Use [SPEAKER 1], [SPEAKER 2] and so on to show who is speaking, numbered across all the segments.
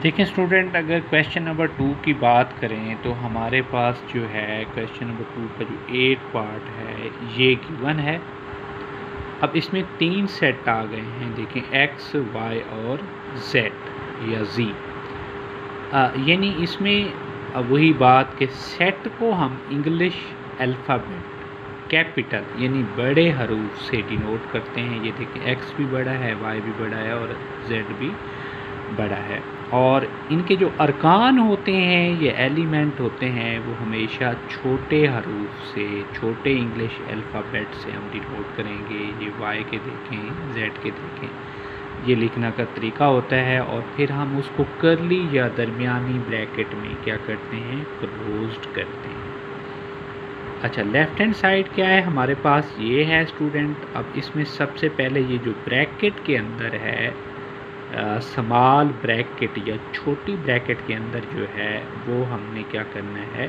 [SPEAKER 1] देखें स्टूडेंट, अगर question number 2 की बात करें तो हमारे पास जो है क्वेश्चन नंबर 2 का जो 8 पार्ट है ये गिवन है। अब इसमें 3 सेट आ गए हैं, देखें x, y और z या z। यानी इसमें वही बात कि सेट को हम इंग्लिश अल्फ़ाबेट कैपिटल यानी बड़े हरूफ से डिनोट करते हैं। ये देखें x भी बड़ा है, y भी बड़ा है और z भी बड़ा है। और इनके जो अरकान होते हैं, ये एलिमेंट होते हैं, वो हमेशा छोटे हरूफ से, छोटे इंग्लिश अल्फ़ाबेट से हम डिनोट करेंगे। ये y के देखें, z के देखें, ये लिखना का तरीका होता है। और फिर हम उसको करली या दरमियानी ब्रैकेट में क्या करते हैं, क्लोज्ड करते हैं। अच्छा, लेफ़्ट हैंड साइड क्या है हमारे पास, ये है स्टूडेंट। अब इसमें सबसे पहले ये जो ब्रैकेट के अंदर है, स्मॉल ब्रैकेट या छोटी ब्रैकेट के अंदर जो है वो हमने क्या करना है,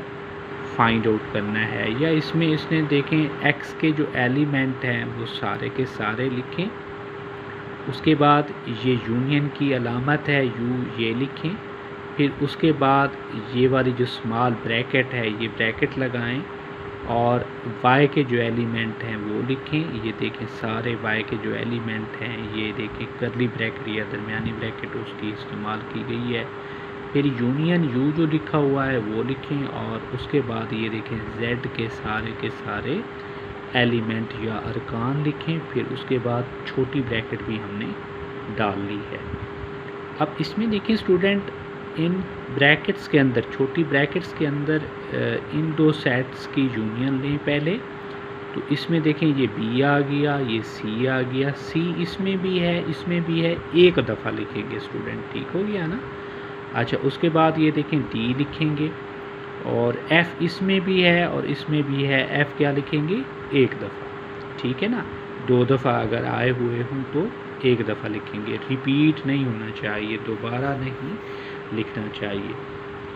[SPEAKER 1] फाइंड आउट करना है। या इसमें इसने देखें x के जो एलिमेंट हैं वो सारे के सारे लिखें। उसके बाद ये यूनियन की अलामत है u, ये लिखें। फिर उसके बाद ये वाली जो स्मॉल ब्रैकेट है ये ब्रैकेट लगाएं और y के जो एलिमेंट हैं वो लिखें। ये देखें सारे y के जो एलिमेंट हैं, ये देखें करली ब्रैकेट या दरमियानी ब्रैकेट उसकी इस्तेमाल की गई है। फिर यूनियन u जो लिखा हुआ है वो लिखें और उसके बाद ये देखें z के सारे एलिमेंट या अरकान लिखें। फिर उसके बाद छोटी ब्रैकेट भी हमने डाल ली है। अब इसमें देखें स्टूडेंट, इन ब्रैकेट्स के अंदर, छोटी ब्रैकेट्स के अंदर इन दो सेट्स की यूनियन लें पहले। तो इसमें देखें ये b आ गया, ये c आ गया, c इसमें भी है, इसमें भी है, एक दफ़ा लिखेंगे स्टूडेंट, ठीक हो गया ना। अच्छा, उसके बाद ये देखें d लिखेंगे और f इसमें भी है और इसमें भी है, f क्या लिखेंगे, एक दफ़ा, ठीक है ना। दो दफ़ा अगर आए हुए हों तो एक दफ़ा लिखेंगे, रिपीट नहीं होना चाहिए, दोबारा नहीं लिखना चाहिए।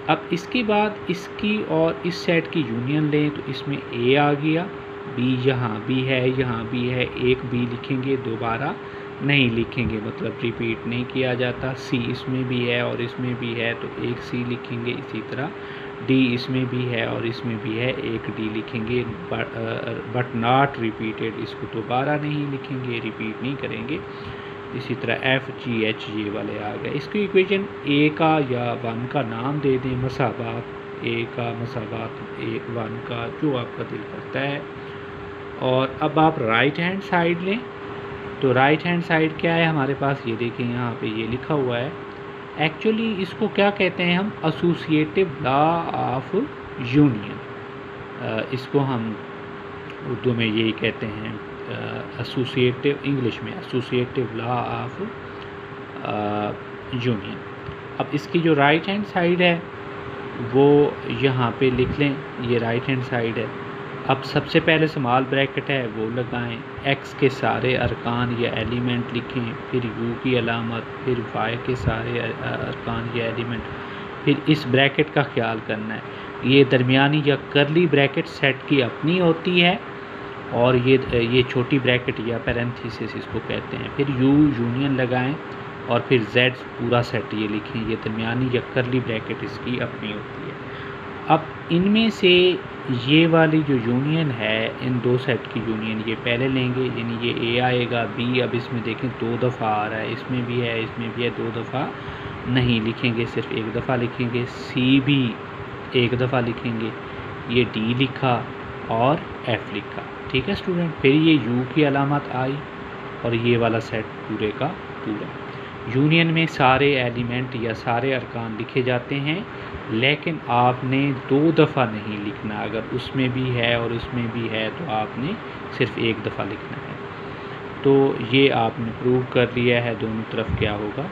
[SPEAKER 1] अब इसके बाद इसकी और इस सेट की यूनियन लें तो इसमें a आ गया, b यहाँ भी है, यहाँ भी है, एक b लिखेंगे, दोबारा नहीं लिखेंगे, मतलब रिपीट नहीं किया जाता। c इसमें भी है और इसमें भी है तो एक c लिखेंगे। इसी तरह d इसमें भी है और इसमें भी है, एक d लिखेंगे, बट नॉट रिपीटेड, इसको दोबारा नहीं लिखेंगे, रिपीट नहीं करेंगे। इसी तरह एफ जी एच ये वाले आ गए। इसकी इक्वेशन ए का या 1 का नाम दे दें, मसाबात ए का, मसाबात ए 1 का, जो आपका दिल करता है। और अब आप राइट हैंड साइड लें तो राइट हैंड साइड क्या है हमारे पास, ये देखें यहाँ पे ये लिखा हुआ है। एक्चुअली इसको क्या कहते हैं हम, एसोसिएटिव लॉ ऑफ यूनियन, इसको हम उर्दू में यही कहते हैं, एसोसिएटिव, इंग्लिश में एसोसिएटिव लॉ ऑफ यूनियन। अब इसकी जो राइट हैंड साइड है वो यहाँ पे लिख लें, ये राइट हैंड साइड है। अब सबसे पहले स्मॉल ब्रैकेट है वो लगाएं, x के सारे अरकान या एलिमेंट लिखें, फिर u की अलामत, फिर y के सारे अरकान या एलिमेंट, फिर इस ब्रैकेट का ख्याल करना है। ये दरमियानी या करली ब्रैकेट सेट की अपनी होती है और ये छोटी ब्रैकेट या पैरेंथेसिस इसको कहते हैं। फिर u यूनियन लगाएं और फिर z पूरा सेट ये लिखें, ये दरमियानी या करली ब्रैकेट इसकी अपनी होती है। अब इनमें से ये वाली जो यूनियन है, इन दो सेट की यूनियन ये पहले लेंगे, यानी ये a आएगा, b, अब इसमें देखें दो दफ़ा आ रहा है, इसमें भी है, इसमें भी है, दो दफ़ा नहीं लिखेंगे, सिर्फ एक दफ़ा लिखेंगे। c भी एक दफ़ा लिखेंगे, ये d लिखा और f लिखा, ठीक है स्टूडेंट। फिर ये u की अलामत आई और ये वाला सेट पूरे का पूरा। यूनियन में सारे एलिमेंट या सारे अरकान लिखे जाते हैं, लेकिन आपने दो दफ़ा नहीं लिखना। अगर उसमें भी है और उसमें भी है तो आपने सिर्फ एक दफ़ा लिखना है। तो ये आपने प्रूव कर लिया है, दोनों तरफ क्या होगा,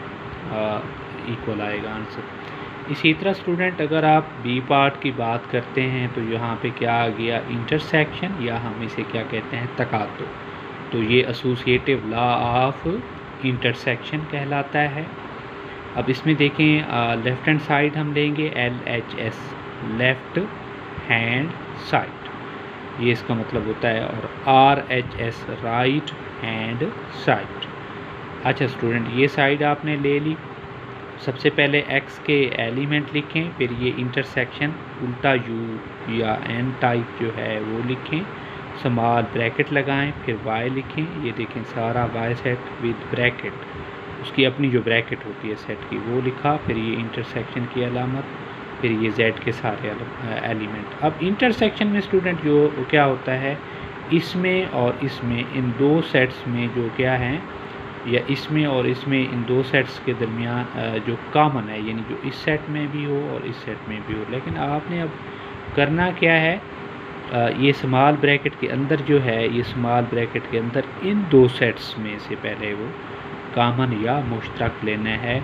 [SPEAKER 1] इक्वल आएगा आंसर। इसी तरह स्टूडेंट, अगर आप बी पार्ट की बात करते हैं तो यहाँ पे क्या आ गया, इंटरसेक्शन, या हम इसे क्या कहते हैं, तकातो। तो ये एसोसिएटिव लॉ ऑफ इंटरसेक्शन कहलाता है। अब इसमें देखें लेफ़्ट हैंड साइड हम लेंगे LHS, लेफ़्ट हैंड साइड, ये इसका मतलब होता है, और RHS, राइट हैंड साइड। अच्छा स्टूडेंट, ये साइड आपने ले ली, सबसे पहले एक्स के एलिमेंट लिखें, फिर ये इंटरसेक्शन उल्टा यू या एन टाइप जो है वो लिखें, स्मॉल ब्रैकेट लगाएं, फिर वाई लिखें। ये देखें सारा वाई सेट विद ब्रैकेट, उसकी अपनी जो ब्रैकेट होती है सेट की वो लिखा, फिर ये इंटरसेक्शन की अलामत, फिर ये जेड के सारे एलिमेंट। अब इंटरसेक्शन में स्टूडेंट जो क्या होता है, इसमें और इसमें इन दो सेट्स में जो क्या है, या इसमें और इसमें इन दो सेट्स के दरमियान जो कॉमन है, यानी जो इस सेट में भी हो और इस सेट में भी हो। लेकिन आपने अब करना क्या है, ये स्मॉल ब्रैकेट के अंदर जो है, ये स्मॉल ब्रैकेट के अंदर इन दो सेट्स में से पहले वो कॉमन या मुश्तरक लेना है,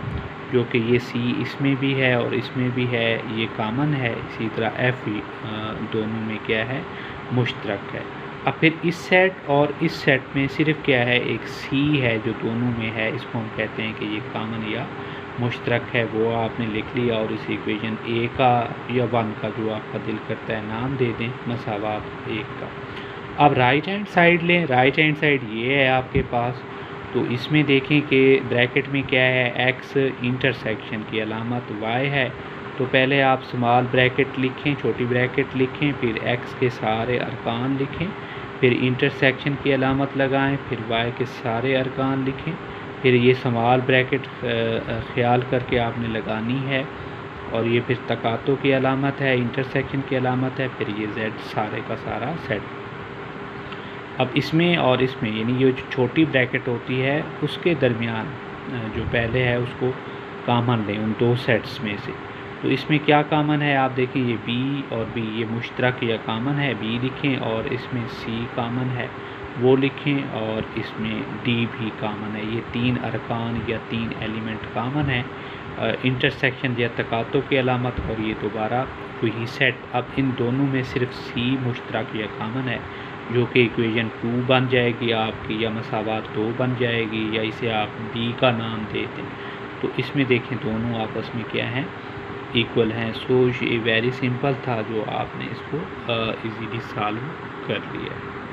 [SPEAKER 1] जो कि ये सी इसमें भी है और इसमें भी है, ये कॉमन है। इसी तरह एफ दोनों में क्या है, मुश्तरक है। अब फिर इस सेट और इस सेट में सिर्फ क्या है, एक सी है जो दोनों में है, इसको हम कहते हैं कि ये कॉमन या मुश्तरक है। वो आपने लिख लिया और इस इक्वेशन ए का या वन का जो आपका दिल करता है नाम दे दें, मसावात एक का। अब राइट हैंड साइड लें, राइट हैंड साइड ये है आपके पास, तो इसमें देखें कि ब्रैकेट में क्या है, एक्स इंटरसेक्शन की अलामत वाई है, तो पहले आप स्मॉल ब्रैकेट लिखें, छोटी ब्रैकेट लिखें, फिर एक्स के सारे अरकान लिखें, फिर इंटरसेक्शन की अलामत लगाएं, फिर वाई के सारे अरकान लिखें, फिर ये स्मॉल ब्रैकेट ख्याल करके आपने लगानी है, और ये फिर तकातो की अलामत है, इंटरसेक्शन की अलामत है, फिर ये जेड सारे का सारा सेट। अब इसमें और इसमें, यानी ये जो छोटी ब्रैकेट होती है उसके दरमियान जो पहले है उसको कॉमन लें उन दो सेट्स में से। तो इसमें क्या कॉमन है, आप देखिए ये बी और बी ये मुश्तरक या कॉमन है, बी लिखें, और इसमें सी कॉमन है वो लिखें, और इसमें डी भी कॉमन है। ये तीन अरकान या तीन एलिमेंट कॉमन है, इंटरसेक्शन या तकातो की अलामत, और ये दोबारा वही सेट। अब इन दोनों में सिर्फ सी मुश्तरक या कॉमन है, जो कि इक्वेशन 2 बन जाएगी आपकी, या मसावात 2 बन जाएगी, या इसे आप बी का नाम दे दें। तो इसमें देखें दोनों आपस में क्या हैं, इक्वल हैं। सो ये वेरी सिंपल था जो आपने इसको इजीली सॉल्व कर लिया।